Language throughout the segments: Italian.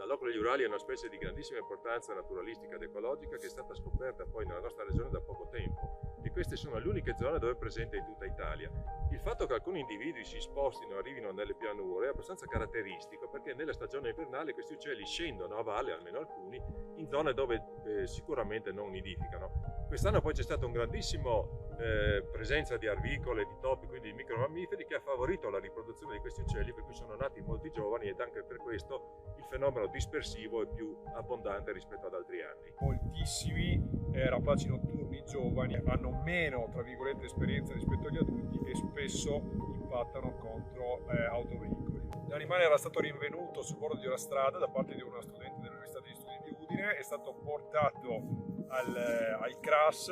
L'Alloco degli Urali è una specie di grandissima importanza naturalistica ed ecologica che è stata scoperta poi nella nostra regione da poco tempo e queste sono le uniche zone dove è presente in tutta Italia. Il fatto che alcuni individui si spostino e arrivino nelle pianure è abbastanza caratteristico perché nella stagione invernale questi uccelli scendono a valle, almeno alcuni, in zone dove sicuramente non nidificano. Quest'anno poi c'è stata un grandissimo presenza di arvicole, di topi, quindi di micromammiferi che ha favorito la riproduzione di questi uccelli, per cui sono nati molti giovani ed anche per questo il fenomeno dispersivo è più abbondante rispetto ad altri anni. Moltissimi rapaci notturni giovani hanno meno, tra virgolette, esperienza rispetto agli adulti e spesso impattano contro autoveicoli. L'animale era stato rinvenuto sul bordo di una strada da parte di una studente dell'Università degli Studi di Udine, è stato portato al CRAS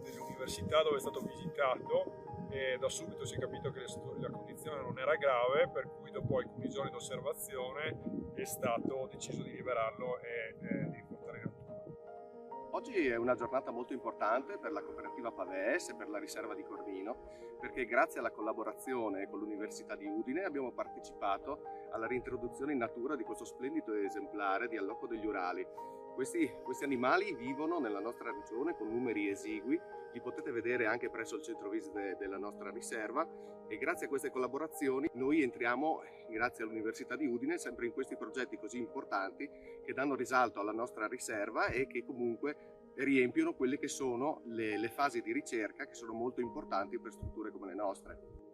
dell'università dove è stato visitato e da subito si è capito che la condizione non era grave, per cui dopo alcuni giorni di osservazione è stato deciso di liberarlo e di riportare in natura. Oggi è una giornata molto importante per la cooperativa Pavese e per la riserva di Corvino, perché grazie alla collaborazione con l'Università di Udine abbiamo partecipato alla reintroduzione in natura di questo splendido esemplare di Allocco degli Urali. Questi animali vivono nella nostra regione con numeri esigui, li potete vedere anche presso il centro visite della nostra riserva e grazie a queste collaborazioni noi entriamo, grazie all'Università di Udine, sempre in questi progetti così importanti che danno risalto alla nostra riserva e che comunque riempiono quelle che sono le fasi di ricerca che sono molto importanti per strutture come le nostre.